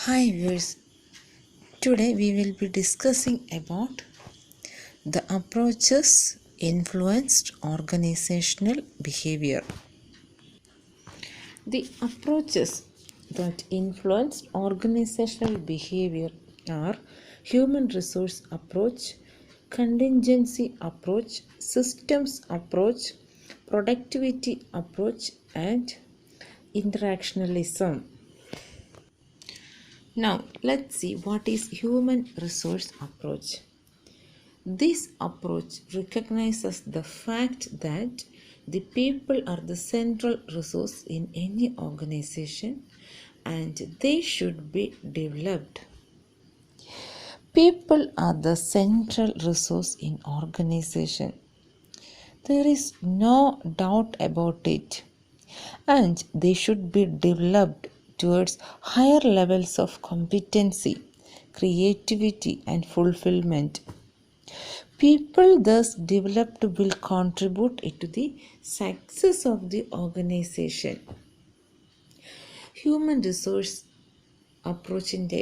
Hi viewers, today we will be discussing about the approaches influenced organizational behavior. The approaches that influenced organizational behavior are human resource approach, contingency approach, systems approach, productivity approach, and interactionalism. Now, let's see what is human resource approach. This approach recognizes the fact that the people are the central resource in any organization and they should be developed. People are the central resource in organization. There is no doubt about it. And they should be developed towards higher levels of competency, creativity, and fulfillment. People thus developed will contribute to the success of the organization. Human resource അപ്രോച്ചിൻ്റെ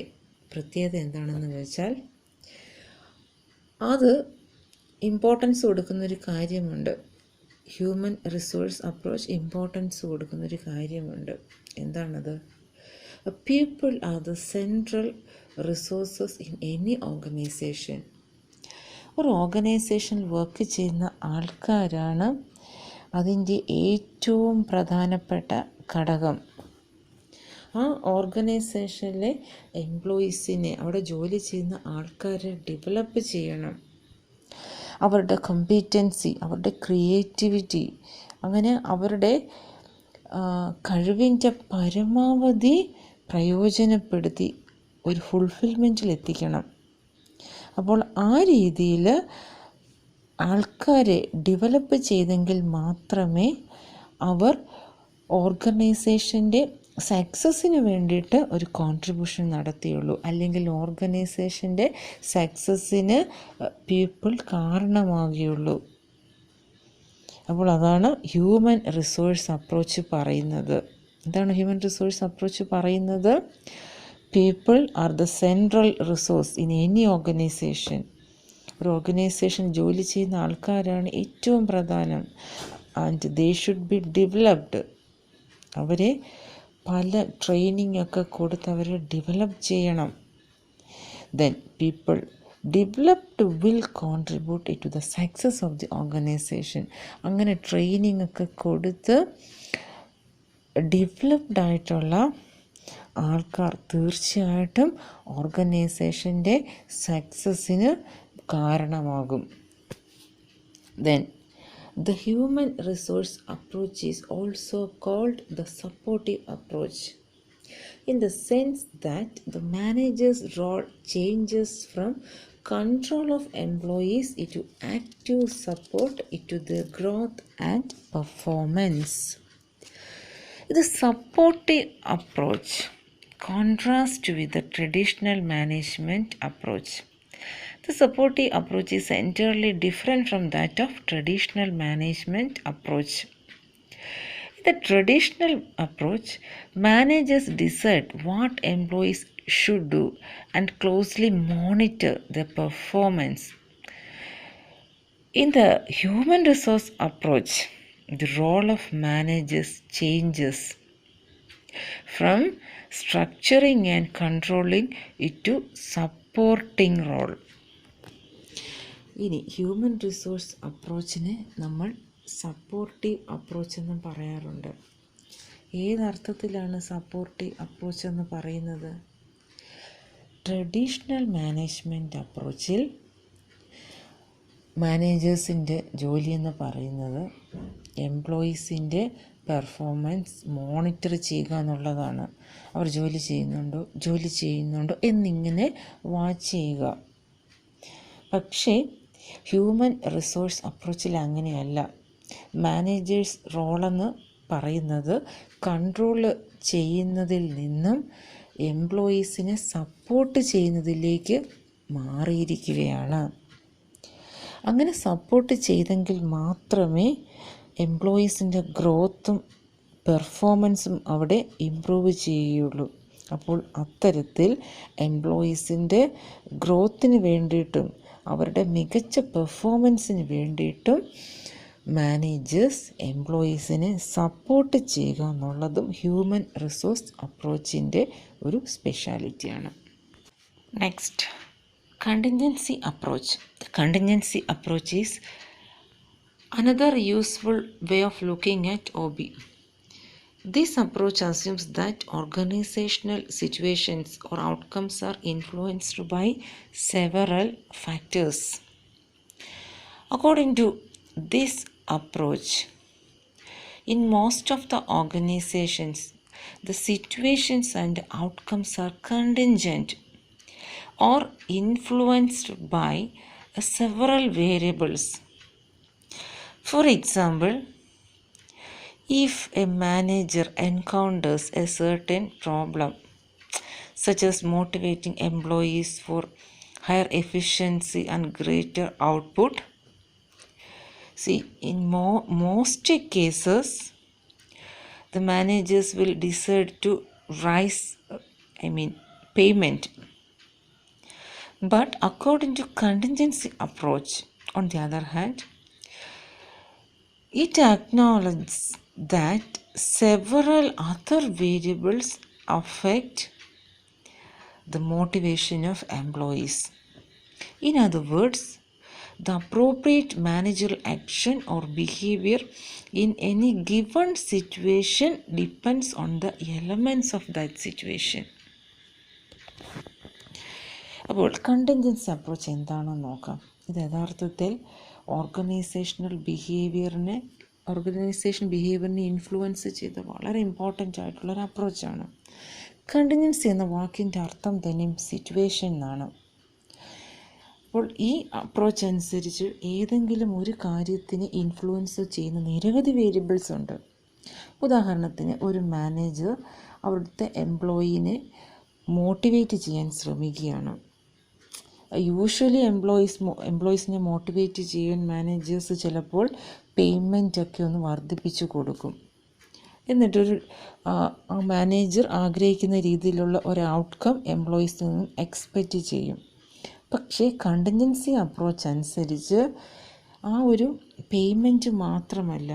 പ്രത്യേകത എന്താണെന്ന് വെച്ചാൽ അത് importance കൊടുക്കുന്നൊരു കാര്യമുണ്ട്. Human resource approach importance കൊടുക്കുന്നൊരു കാര്യമുണ്ട്. എന്താണത്? People are the central resources in any organisation. ഒരു ഓർഗനൈസേഷനിൽ വർക്ക് ചെയ്യുന്ന ആൾക്കാരാണ് അതിൻ്റെ ഏറ്റവും പ്രധാനപ്പെട്ട ഘടകം. ആ ഓർഗനൈസേഷനിലെ എംപ്ലോയീസിനെ, അവിടെ ജോലി ചെയ്യുന്ന ആൾക്കാരെ ഡെവലപ്പ് ചെയ്യണം. അവരുടെ കോമ്പീറ്റൻസി, അവരുടെ ക്രിയേറ്റിവിറ്റി, അങ്ങനെ അവരുടെ കഴിവിൻ്റെ പരമാവധി പ്രയോജനപ്പെടുത്തി ഒരു ഫുൾഫിൽമെൻറ്റിൽ എത്തിക്കണം. അപ്പോൾ ആ രീതിയിൽ ആൾക്കാരെ ഡെവലപ്പ് ചെയ്തെങ്കിൽ മാത്രമേ അവർ ഓർഗനൈസേഷൻ്റെ സക്സസ്സിന് വേണ്ടിയിട്ട് ഒരു കോൺട്രിബ്യൂഷൻ നടത്തിയുള്ളൂ. അല്ലെങ്കിൽ ഓർഗനൈസേഷൻ്റെ സക്സസ്സിന് പീപ്പിൾ കാരണമാകുകയുള്ളൂ. അപ്പോൾ അതാണ് ഹ്യൂമൻ റിസോഴ്സ് അപ്രോച്ച് പറയുന്നത്. എന്താണ് ഹ്യൂമൻ റിസോഴ്സ് അപ്രോച്ച് പറയുന്നത്? People are the central resource in any organisation. ഒരു ഓർഗനൈസേഷൻ ജോലി ചെയ്യുന്ന ആൾക്കാരാണ് ഏറ്റവും പ്രധാനം. And they should be developed. അവരെ പല ട്രെയിനിങ് ഒക്കെ കൊടുത്ത് അവരെ ഡെവലപ്പ് ചെയ്യണം. Then people developed will contribute to the success of the organisation. അങ്ങനെ ട്രെയിനിങ് ഒക്കെ കൊടുത്ത് ഡെവലപ്ഡ് ആയിട്ടുള്ള ആൾക്കാർ തീർച്ചയായിട്ടും ഓർഗനൈസേഷൻ്റെ സക്സസ്സിന് കാരണമാകും. Then the human resource approach is also called the supportive approach, in the sense that the manager's role changes from control of employees into active support into their growth and performance. The supportive approach contrasts with the traditional management approach. The supportive approach is entirely different from that of traditional management approach. In the traditional approach, managers decide what employees should do and closely monitor their performance. In the human resource approach, the role of managers changes from structuring and controlling it to supporting role. ഇനി human resource അപ്രോച്ചിനെ നമ്മൾ supportive approach എന്നും പറയാറുണ്ട്. ഏതർത്ഥത്തിലാണ് supportive approach എന്ന് പറയുന്നത്? Traditional management അപ്രോച്ചിൽ മാനേജേഴ്സിൻ്റെ ജോലി എന്ന് പറയുന്നത് എംപ്ലോയീസിൻ്റെ performance monitor ചെയ്യുക എന്നുള്ളതാണ്. അവർ ജോലി ചെയ്യുന്നുണ്ടോ എന്നിങ്ങനെ വാച്ച് ചെയ്യുക. പക്ഷേ ഹ്യൂമൻ റിസോഴ്സ് അപ്രോച്ചിൽ അങ്ങനെയല്ല. മാനേജേഴ്സ് റോളെന്ന് പറയുന്നത് കൺട്രോൾ ചെയ്യുന്നതിൽ നിന്നും എംപ്ലോയീസിനെ സപ്പോർട്ട് ചെയ്യുന്നതിലേക്ക് മാറിയിരിക്കുകയാണ്. അങ്ങനെ സപ്പോർട്ട് ചെയ്തെങ്കിൽ മാത്രമേ എംപ്ലോയീസിൻ്റെ ഗ്രോത്തും പെർഫോമൻസും അവിടെ ഇമ്പ്രൂവ് ചെയ്യുകയുള്ളൂ. അപ്പോൾ അത്തരത്തിൽ എംപ്ലോയീസിൻ്റെ ഗ്രോത്തിന് വേണ്ടിയിട്ടും അവരുടെ മികച്ച പെർഫോമൻസിന് വേണ്ടിയിട്ടും മാനേജേഴ്സ് എംപ്ലോയീസിനെ സപ്പോർട്ട് ചെയ്യുക എന്നുള്ളതും ഹ്യൂമൻ റിസോഴ്സ് അപ്രോച്ചിൻ്റെ ഒരു സ്പെഷ്യാലിറ്റിയാണ്. Next, contingency approach. The contingency approach is another useful way of looking at OB. This approach assumes that organizational situations or outcomes are influenced by several factors. According to this approach, in most of the organizations, the situations and outcomes are contingent or influenced by several variables. For example, if a manager encounters a certain problem, such as motivating employees for higher efficiency and greater output, in most cases, the managers will decide to raise payment. But according to contingency approach, on the other hand, it acknowledges that several other variables affect the motivation of employees. In other words, the appropriate managerial action or behavior in any given situation depends on the elements of that situation. അപ്പോൾ contingency approach എന്താണെന്ന് നോക്കാം. ഇത് യഥാർത്ഥത്തിൽ organisation ബിഹേവിയറിനെ influence ചെയ്ത് വളരെ important ആയിട്ടുള്ളൊരു അപ്രോച്ചാണ്. Contingency എന്ന വാക്കിൻ്റെ അർത്ഥം തന്നെ സിറ്റുവേഷൻ എന്നാണ്. അപ്പോൾ ഈ അപ്രോച്ച് അനുസരിച്ച് ഏതെങ്കിലും ഒരു കാര്യത്തിന് ഇൻഫ്ലുവൻസ് ചെയ്യുന്ന നിരവധി വേരിയബിൾസ് ഉണ്ട്. ഉദാഹരണത്തിന്, ഒരു മാനേജർ അവിടുത്തെ മോട്ടിവേറ്റ് ചെയ്യാൻ ശ്രമിക്കുകയാണ്. യൂഷ്വലി എംപ്ലോയീസിനെ മോട്ടിവേറ്റ് ചെയ്യാൻ മാനേജേഴ്സ് ചിലപ്പോൾ പേയ്മെൻറ്റൊക്കെ ഒന്ന് വർദ്ധിപ്പിച്ചു കൊടുക്കും. എന്നിട്ടൊരു ആ മാനേജർ ആഗ്രഹിക്കുന്ന രീതിയിലുള്ള ഒരു ഔട്ട്കം എംപ്ലോയീസിൽ നിന്നും എക്സ്പെക്റ്റ് ചെയ്യും. പക്ഷേ കണ്ടിൻജൻസി അപ്രോച്ച് അനുസരിച്ച് ആ ഒരു പേയ്മെൻറ്റ് മാത്രമല്ല,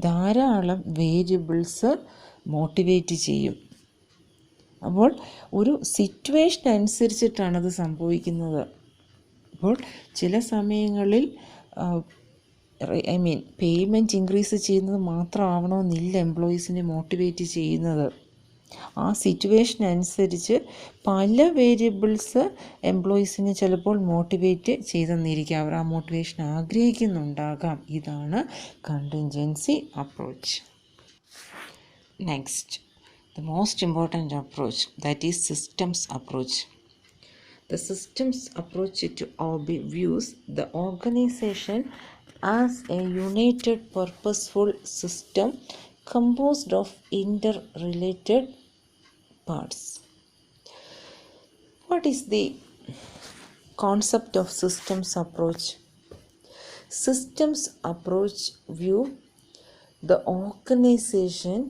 ധാരാളം വേരിയബിൾസ് മോട്ടിവേറ്റ് ചെയ്യും. അപ്പോൾ ഒരു സിറ്റുവേഷൻ അനുസരിച്ചിട്ടാണത് സംഭവിക്കുന്നത്. അപ്പോൾ ചില സമയങ്ങളിൽ പേയ്മെൻറ്റ് ഇൻക്രീസ് ചെയ്യുന്നത് മാത്രമാവണമെന്നില്ല എംപ്ലോയീസിനെ മോട്ടിവേറ്റ് ചെയ്യുന്നത്. ആ സിറ്റുവേഷൻ അനുസരിച്ച് പല വേരിയബിൾസ് എംപ്ലോയീസിനെ ചിലപ്പോൾ മോട്ടിവേറ്റ് ചെയ്തെന്നിരിക്കാം. അവർ ആ മോട്ടിവേഷൻ ആഗ്രഹിക്കുന്നുണ്ടാകാം. ഇതാണ് contingency approach. Next, the most important approach, that is systems approach. The systems approach to OB views the organization as a united purposeful system composed of interrelated parts. What is the concept of systems approach? Systems approach view the organization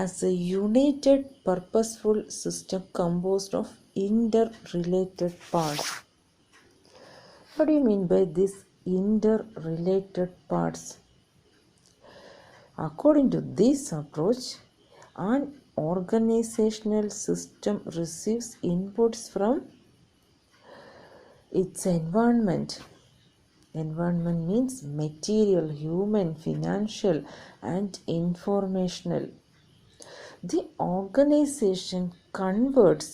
as a united purposeful system composed of interrelated parts. What do you mean by this interrelated parts? According to this approach, an organizational system receives inputs from its environment. Environment means material, human, financial, and informational. The organization converts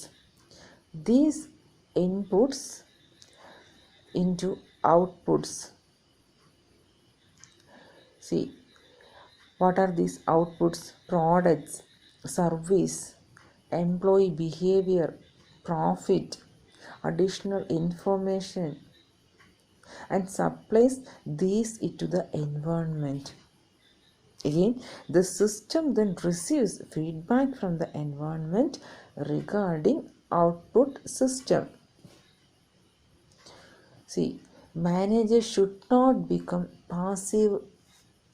these inputs into outputs. What are these outputs? Products, service, employee behavior, profit, additional information, and supplies these into the environment. Again, the system then receives feedback from the environment regarding output system. Managers should not become passive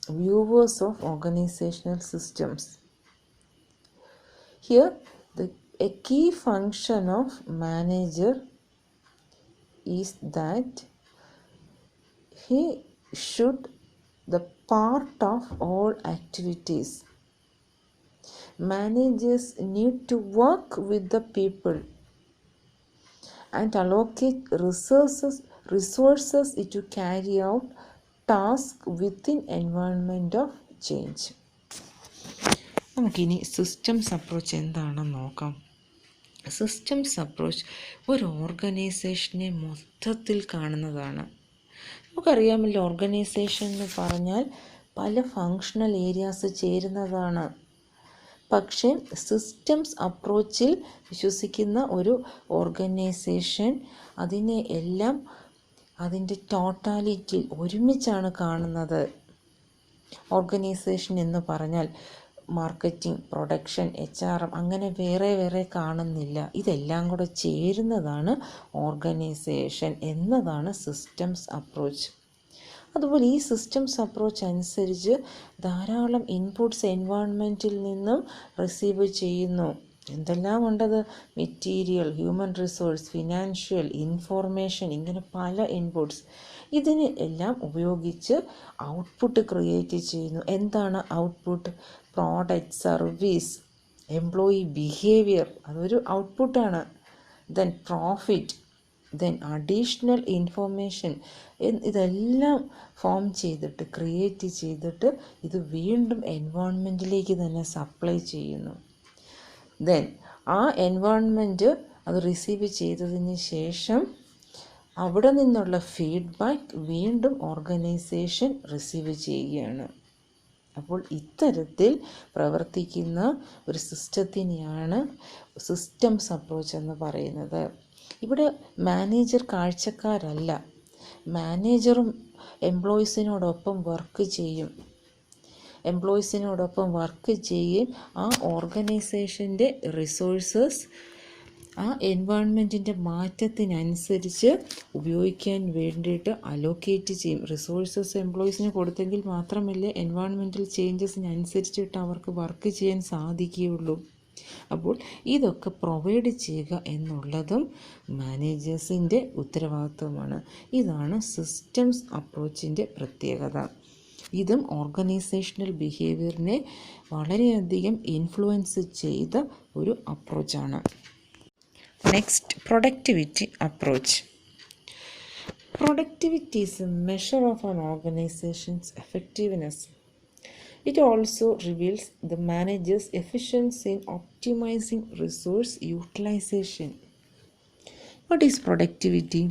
viewers of organizational systems. Here, the A key function of manager is that he should the part of all activities. Managers need to work with the people and allocate resources to carry out tasks within environment of change. നമുക്കിനി systems approach എന്താണെന്ന് നോക്കാം. Systems approach ഒരു ഓർഗനൈസേഷനെ മൊത്തത്തിൽ കാണുന്നതാണ്. നമുക്കറിയാമല്ലോ, organisation എന്ന് പറഞ്ഞാൽ പല ഫങ്ഷണൽ ഏരിയാസ് ചേരുന്നതാണ്. പക്ഷേ സിസ്റ്റംസ് അപ്രോച്ചിൽ വിശ്വസിക്കുന്ന ഒരു ഓർഗനൈസേഷൻ അതിനെ എല്ലാം അതിൻ്റെ ടോട്ടാലിറ്റിയിൽ ഒരുമിച്ചാണ് കാണുന്നത്. ഓർഗനൈസേഷൻ എന്ന് പറഞ്ഞാൽ മാർക്കറ്റിംഗ്, പ്രൊഡക്ഷൻ, HRM അങ്ങനെ വേറെ വേറെ കാണുന്നില്ല. ഇതെല്ലാം കൂടെ ചേരുന്നതാണ് ഓർഗനൈസേഷൻ എന്നതാണ് സിസ്റ്റംസ് അപ്രോച്ച്. അതുപോലെ ഈ സിസ്റ്റംസ് അപ്രോച്ച് അനുസരിച്ച് ധാരാളം ഇൻപുട്സ് എൻവയോൺമെൻറ്റിൽ നിന്നും റിസീവ് ചെയ്യുന്നു. എന്തെല്ലാം ഉണ്ടത്? Material, human resource, financial, information, ഇങ്ങനെ പല ഇൻപുട്സ്. ഇതിന് എല്ലാം ഉപയോഗിച്ച് ഔട്ട്പുട്ട് ക്രിയേറ്റ് ചെയ്യുന്നു. എന്താണ് output? Product, service, employee behaviour, അതൊരു ഔട്ട്പുട്ടാണ്. Then profit, then additional information, ഇതെല്ലാം ഫോം ചെയ്തിട്ട് ക്രിയേറ്റ് ചെയ്തിട്ട് ഇത് വീണ്ടും എൻവയോൺമെൻറ്റിലേക്ക് തന്നെ സപ്ലൈ ചെയ്യുന്നു. ദെൻ ആ എൻവയോൺമെൻറ്റ് അത് റിസീവ് ചെയ്തതിന് ശേഷം അവിടെ നിന്നുള്ള ഫീഡ്ബാക്ക് വീണ്ടും ഓർഗനൈസേഷൻ റിസീവ് ചെയ്യുകയാണ്. അപ്പോൾ ഇത്തരത്തിൽ പ്രവർത്തിക്കുന്ന ഒരു സിസ്റ്റത്തിനെയാണ് സിസ്റ്റംസ് അപ്രോച്ച് എന്ന് പറയുന്നത്. ഇവിടെ മാനേജർ കാഴ്ചക്കാരല്ല. മാനേജറും എംപ്ലോയീസിനോടൊപ്പം വർക്ക് ചെയ്യും. എംപ്ലോയീസിനോടൊപ്പം വർക്ക് ചെയ്യും. ആ ഓർഗനൈസേഷൻ്റെ റിസോഴ്സസ് ആ എൻവയോൺമെൻറ്റിൻ്റെ മാറ്റത്തിനനുസരിച്ച് ഉപയോഗിക്കാൻ വേണ്ടിയിട്ട് അലോക്കേറ്റ് ചെയ്യും. റിസോഴ്സസ് എംപ്ലോയീസിന് കൊടുത്തെങ്കിൽ മാത്രമല്ലേ എൻവയോൺമെൻറ്റൽ ചേഞ്ചസിനനുസരിച്ചിട്ട് അവർക്ക് വർക്ക് ചെയ്യാൻ സാധിക്കുകയുള്ളൂ. അപ്പോൾ ഇതൊക്കെ പ്രൊവൈഡ് ചെയ്യുക എന്നുള്ളതും മാനേജേഴ്സിൻ്റെ ഉത്തരവാദിത്വമാണ്. ഇതാണ് സിസ്റ്റംസ് അപ്രോച്ചിൻ്റെ പ്രത്യേകത. ഇതും ഓർഗനൈസേഷണൽ ബിഹേവിയറിനെ വളരെയധികം ഇൻഫ്ലുവൻസ് ചെയ്ത ഒരു അപ്രോച്ചാണ്. Next, productivity approach. Productivity is a measure of an organization's effectiveness. It also reveals the manager's efficiency in optimizing resource utilization. What is productivity?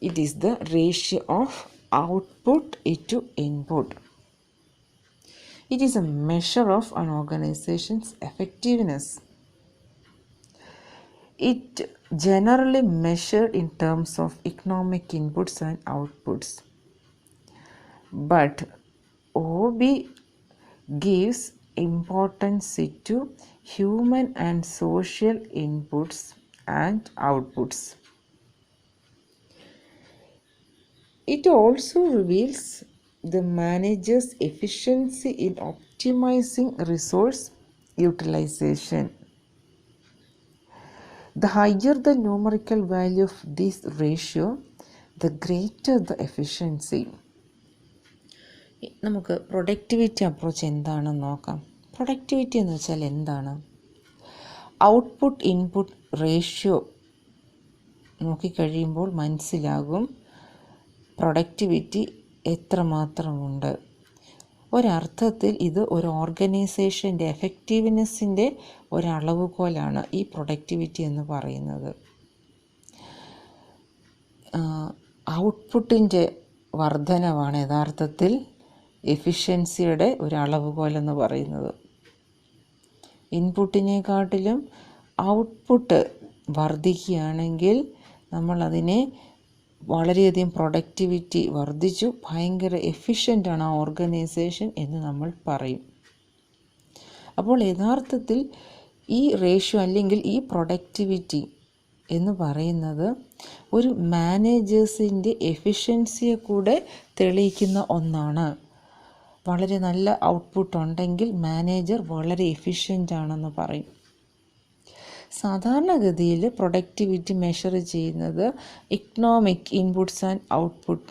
It is the ratio of output to input. It is a measure of an organization's effectiveness. It generally measured in terms of economic inputs and outputs. But OB gives importance to human and social inputs and outputs. It also reveals the manager's efficiency in optimizing resource utilization. The higher the numerical value of this ratio, the greater the efficiency. നമുക്ക് productivity approach എന്താണെന്ന് നോക്കാം. Productivity എന്ന് വെച്ചാൽ എന്താണ്? Output input ratio നോക്കിക്കഴിയുമ്പോൾ മനസ്സിലാകും productivity എത്രമാത്രമുണ്ട്. ഒരർത്ഥത്തിൽ ഇത് ഒരു ഓർഗനൈസേഷൻ്റെ എഫക്റ്റീവ്നെസ്സിൻ്റെ ഒരളവുകോലാണ് ഈ പ്രൊഡക്ടിവിറ്റി എന്ന് പറയുന്നത്. ഔട്ട്പുട്ടിൻ്റെ വർധനവാണ് യഥാർത്ഥത്തിൽ എഫിഷ്യൻസിയുടെ ഒരളവുകോലെന്ന് പറയുന്നത്. ഇൻപുട്ടിനെക്കാട്ടിലും ഔട്ട്പുട്ട് വർദ്ധിക്കുകയാണെങ്കിൽ നമ്മളതിനെ വളരെയധികം പ്രൊഡക്ടിവിറ്റി വർദ്ധിച്ചു, ഭയങ്കര എഫിഷ്യൻ്റാണ് ആ ഓർഗനൈസേഷൻ എന്ന് നമ്മൾ പറയും. അപ്പോൾ യഥാർത്ഥത്തിൽ ഈ റേഷ്യോ അല്ലെങ്കിൽ ഈ പ്രൊഡക്ടിവിറ്റി എന്ന് പറയുന്നത് ഒരു മാനേജേഴ്സിൻ്റെ എഫിഷ്യൻസിയെ കൂടെ തെളിയിക്കുന്ന ഒന്നാണ്. വളരെ നല്ല ഔട്ട്പുട്ട് ഉണ്ടെങ്കിൽ മാനേജർ വളരെ എഫിഷ്യൻ്റ് ആണെന്ന് പറയും. സാധാരണഗതിയിൽ പ്രൊഡക്ടിവിറ്റി മെഷർ ചെയ്യുന്നത് ഇക്കണോമിക് ഇൻപുട്സ് ആൻഡ് ഔട്ട്പുട്ട്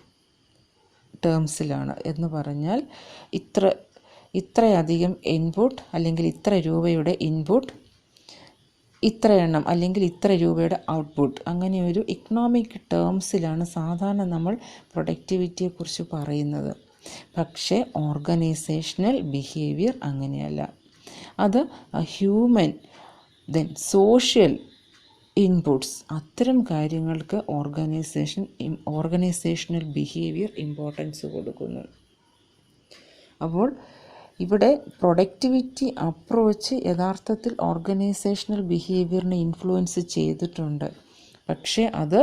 ടേംസിലാണ്. എന്ന് പറഞ്ഞാൽ ഇത്രയധികം ഇൻപുട്ട് അല്ലെങ്കിൽ ഇത്ര രൂപയുടെ ഇൻപുട്ട്, ഇത്ര എണ്ണം അല്ലെങ്കിൽ ഇത്ര രൂപയുടെ ഔട്ട്പുട്ട്, അങ്ങനെ ഒരു ഇക്കണോമിക് ടേംസിലാണ് സാധാരണ നമ്മൾ പ്രൊഡക്ടിവിറ്റിയെക്കുറിച്ച് പറയുന്നത്. പക്ഷേ ഓർഗനൈസേഷണൽ ബിഹേവിയർ അങ്ങനെയല്ല. അത് ഹ്യൂമൻ ദെൻ സോഷ്യൽ ഇൻപുട്സ്, അത്തരം കാര്യങ്ങൾക്ക് ഓർഗനൈസേഷണൽ ബിഹേവിയർ ഇമ്പോർട്ടൻസ് കൊടുക്കുന്നു. അപ്പോൾ ഇവിടെ പ്രൊഡക്ടിവിറ്റി അപ്രോച്ച് യഥാർത്ഥത്തിൽ ഓർഗനൈസേഷണൽ ബിഹേവിയറിനെ ഇൻഫ്ലുവൻസ് ചെയ്തിട്ടുണ്ട്. പക്ഷേ അത്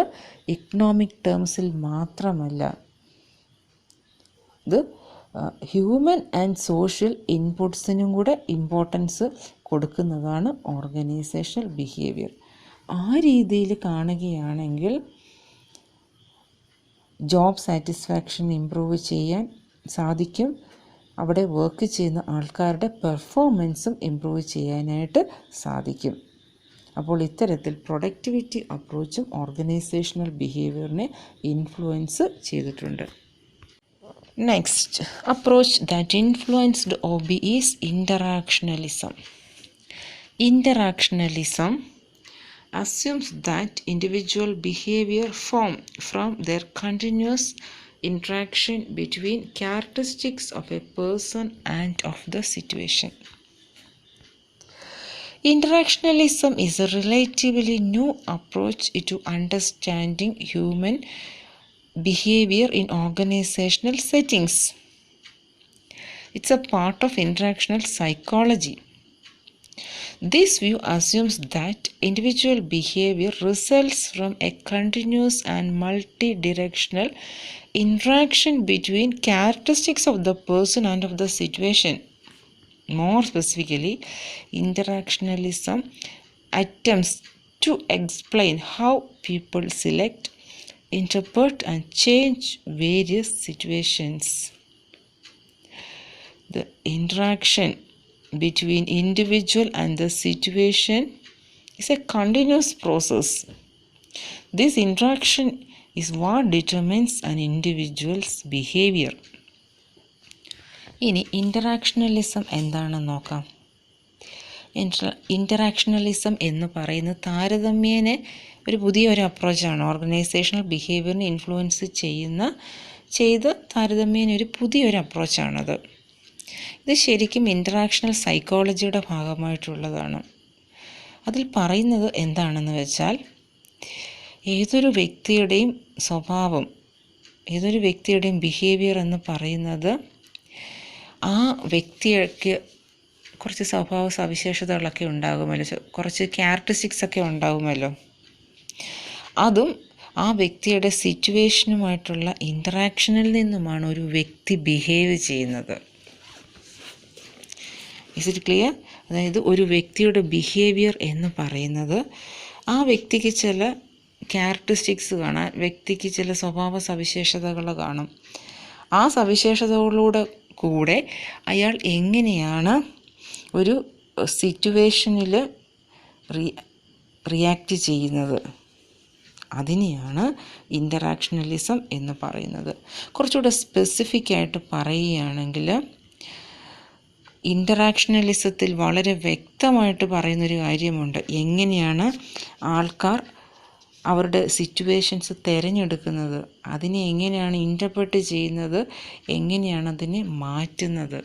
ഇക്കണോമിക് ടേംസിൽ മാത്രമല്ല, ഇത് ഹ്യൂമൻ ആൻഡ് സോഷ്യൽ ഇൻപുട്സിനും കൂടെ ഇമ്പോർട്ടൻസ് കൊടുക്കുന്നതാണ് ഓർഗനൈസേഷണൽ ബിഹേവിയർ. ആ രീതിയിൽ കാണുകയാണെങ്കിൽ ജോബ് സാറ്റിസ്ഫാക്ഷൻ ഇംപ്രൂവ് ചെയ്യാൻ സാധിക്കും. അവിടെ വർക്ക് ചെയ്യുന്ന ആൾക്കാരുടെ പെർഫോമൻസും ഇംപ്രൂവ് ചെയ്യാനായിട്ട് സാധിക്കും. അപ്പോൾ ഇത്തരത്തിൽ പ്രൊഡക്ടിവിറ്റി അപ്രോച്ചും ഓർഗനൈസേഷണൽ ബിഹേവിയറിനെ ഇൻഫ്ലുവൻസ് ചെയ്തിട്ടുണ്ട്. Next approach that influenced OB is interactionalism. Interactionalism assumes that individual behavior form from their continuous interaction between characteristics of a person and of the situation. Interactionalism is a relatively new approach to understanding human behavior in organizational settings. It's a part of interactional psychology. This view assumes that individual behavior results from a continuous and multi-directional interaction between characteristics of the person and of the situation. More specifically, interactionalism attempts to explain how people select, interpret, and change various situations. The interaction between individual and the situation is a continuous process. This interaction is what determines an individual's behavior. ഇനി ഇൻ്ററാക്ഷണലിസം എന്താണെന്ന് നോക്കാം. ഇൻ്ററാക്ഷണലിസം എന്ന് പറയുന്നത് താരതമ്യേന ഒരു പുതിയൊരു അപ്രോച്ചാണ്. Organisational ബിഹേവിയറിനെ influence ചെയ്ത് താരതമ്യേന ഒരു പുതിയൊരു അപ്രോച്ചാണത്. ഇത് ശരിക്കും ഇൻ്ററാക്ഷണൽ സൈക്കോളജിയുടെ ഭാഗമായിട്ടുള്ളതാണ്. അതിൽ പറയുന്നത് എന്താണെന്ന് വെച്ചാൽ, ഏതൊരു വ്യക്തിയുടെയും സ്വഭാവം, ഏതൊരു വ്യക്തിയുടെയും ബിഹേവിയർ എന്ന് പറയുന്നത് ആ വ്യക്തിക്ക് കുറച്ച് സ്വഭാവ സവിശേഷതകളൊക്കെ ഉണ്ടാകുമല്ലോ, കുറച്ച് ക്യാരക്ടറിസ്റ്റിക്സ് ഒക്കെ ഉണ്ടാകുമല്ലോ. അതും ആ വ്യക്തിയുടെ സിറ്റുവേഷനുമായിട്ടുള്ള ഇൻ്ററാക്ഷനിൽ നിന്നുമാണ് ഒരു വ്യക്തി ബിഹേവ് ചെയ്യുന്നത്. Is it clear? അതായത് ഒരു വ്യക്തിയുടെ ബിഹേവിയർ എന്ന് പറയുന്നത് ആ വ്യക്തിക്ക് ചില ക്യാരക്ടറിസ്റ്റിക്സ് കാണാം, വ്യക്തിക്ക് ചില സ്വഭാവ സവിശേഷതകൾ കാണും. ആ സവിശേഷതകളോട് കൂടെ അയാൾ എങ്ങനെയാണ് ഒരു സിറ്റുവേഷനിൽ റിയാക്റ്റ് ചെയ്യുന്നത്, അതിനെയാണ് ഇൻ്ററാക്ഷണലിസം എന്ന് പറയുന്നത്. കുറച്ചുകൂടെ സ്പെസിഫിക് ആയിട്ട് പറയുകയാണെങ്കിൽ, ഇൻ്ററാക്ഷണലിസത്തിൽ വളരെ വ്യക്തമായിട്ട് പറയുന്നൊരു കാര്യമുണ്ട്. എങ്ങനെയാണ് ആൾക്കാർ അവരുടെ സിറ്റുവേഷൻസ് തിരഞ്ഞെടുക്കുന്നത്, അതിനെ എങ്ങനെയാണ് ഇൻ്റർപ്രറ്റ് ചെയ്യുന്നത്, എങ്ങനെയാണ് അതിനെ മാറ്റുന്നത്.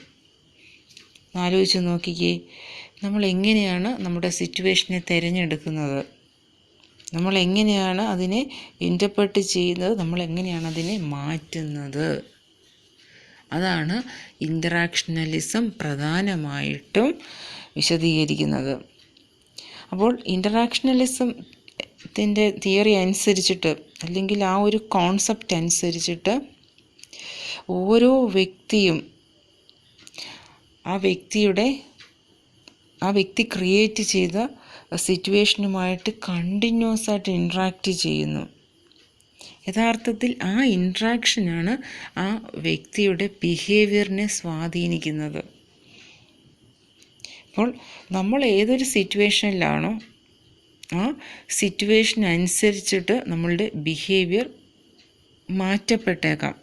ആലോചിച്ച് നോക്കിക്കേ, നമ്മൾ എങ്ങനെയാണ് നമ്മുടെ സിറ്റുവേഷനെ തിരഞ്ഞെടുക്കുന്നത്, നമ്മൾ എങ്ങനെയാണ് അതിനെ ഇൻ്റർപ്രറ്റ് ചെയ്യുന്നത്, നമ്മൾ എങ്ങനെയാണ് അതിനെ മാറ്റുന്നത്. അതാണ് ഇൻ്ററാക്ഷണലിസം പ്രധാനമായിട്ടും വിശദീകരിക്കുന്നത്. അപ്പോൾ ഇൻ്ററാക്ഷണലിസത്തിൻ്റെ തിയറി അനുസരിച്ചിട്ട്, അല്ലെങ്കിൽ ആ ഒരു കോൺസെപ്റ്റ് അനുസരിച്ചിട്ട്, ഓരോ വ്യക്തിയും ആ വ്യക്തി ക്രിയേറ്റ് ചെയ്ത സിറ്റുവേഷനുമായിട്ട് കണ്ടിന്യൂസ് ആയിട്ട് ഇൻട്രാക്റ്റ് ചെയ്യുന്നു. യഥാർത്ഥത്തിൽ ആ ഇൻട്രാക്ഷനാണ് ആ വ്യക്തിയുടെ ബിഹേവിയറിനെ സ്വാധീനിക്കുന്നത്. അപ്പോൾ നമ്മൾ ഏതൊരു സിറ്റുവേഷനിലാണോ ആ സിറ്റുവേഷൻ അനുസരിച്ചിട്ട് നമ്മളുടെ ബിഹേവിയർ മാറ്റപ്പെട്ടേക്കാം.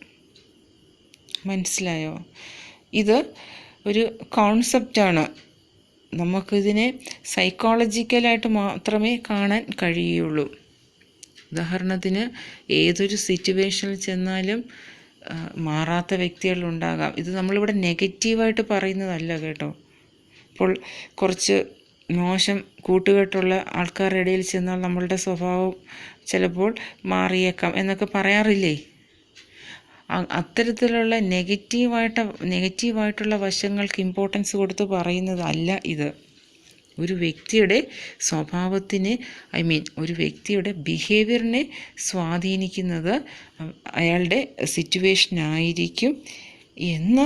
മനസ്സിലായോ? ഇത് ഒരു കോൺസെപ്റ്റാണ്. നമുക്കിതിനെ സൈക്കോളജിക്കലായിട്ട് മാത്രമേ കാണാൻ കഴിയുള്ളൂ. ഉദാഹരണത്തിന് ഏതൊരു സിറ്റുവേഷനിൽ ചെന്നാലും മാറാത്ത വ്യക്തികളുണ്ടാകാം. ഇത് നമ്മളിവിടെ നെഗറ്റീവായിട്ട് പറയുന്നതല്ല കേട്ടോ. ഇപ്പോൾ കുറച്ച് മോശം കൂട്ടുകെട്ടുള്ള ആൾക്കാരുടെ ഇടയിൽ ചെന്നാൽ നമ്മളുടെ സ്വഭാവം ചിലപ്പോൾ മാറിയേക്കാം എന്നൊക്കെ പറയാറില്ലേ? അത്തരത്തിലുള്ള നെഗറ്റീവായിട്ടുള്ള വശങ്ങൾക്ക് ഇമ്പോർട്ടൻസ് കൊടുത്ത് പറയുന്നതല്ല ഇത്. ഒരു വ്യക്തിയുടെ സ്വഭാവത്തിനെ ഒരു വ്യക്തിയുടെ ബിഹേവിയറിനെ സ്വാധീനിക്കുന്നത് അയാളുടെ സിറ്റുവേഷനായിരിക്കും എന്ന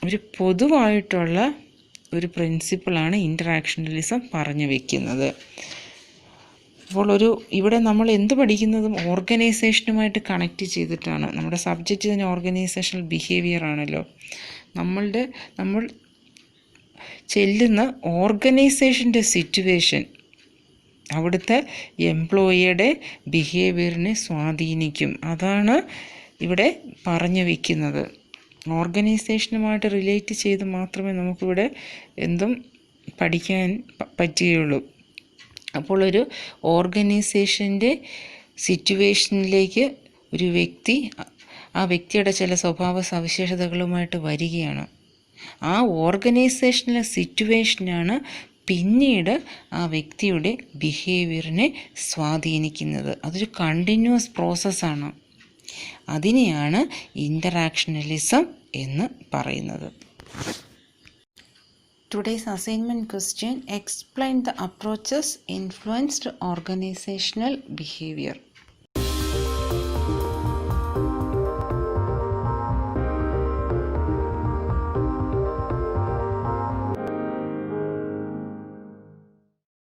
ഒരു പൊതുവായിട്ടുള്ള ഒരു പ്രിൻസിപ്പിളാണ് ഇൻ്ററാക്ഷണലിസം പറഞ്ഞു വയ്ക്കുന്നത്. അപ്പോൾ ഇവിടെ നമ്മൾ എന്ത് പഠിക്കുന്നതും ഓർഗനൈസേഷനുമായിട്ട് കണക്റ്റ് ചെയ്തിട്ടാണ്. നമ്മുടെ സബ്ജക്റ്റ് തന്നെ ഓർഗനൈസേഷണൽ ബിഹേവിയർ ആണല്ലോ. നമ്മൾ ചെല്ലുന്ന ഓർഗനൈസേഷൻ്റെ സിറ്റുവേഷൻ അവിടുത്തെ എംപ്ലോയിയുടെ ബിഹേവിയറിനെ സ്വാധീനിക്കും. അതാണ് ഇവിടെ പറഞ്ഞു വയ്ക്കുന്നത്. ഓർഗനൈസേഷനുമായിട്ട് റിലേറ്റ് ചെയ്ത് മാത്രമേ നമുക്കിവിടെ എന്തും പഠിക്കാൻ പറ്റുകയുള്ളൂ. അപ്പോൾ ഒരു ഓർഗനൈസേഷൻ്റെ സിറ്റുവേഷനിലേക്ക് ഒരു വ്യക്തി ആ വ്യക്തിയുടെ ചില സ്വഭാവ സവിശേഷതകളുമായിട്ട് വരികയാണ്. ആ ഓർഗനൈസേഷനിലെ സിറ്റുവേഷനാണ് പിന്നീട് ആ വ്യക്തിയുടെ ബിഹേവിയറിനെ സ്വാധീനിക്കുന്നത്. അതൊരു കണ്ടിന്യൂസ് പ്രോസസ്സാണ്. അതിനെയാണ് ഇൻ്ററാക്ഷണലിസം എന്ന് പറയുന്നത്. Today's assignment question: explain the approaches influenced organizational behavior.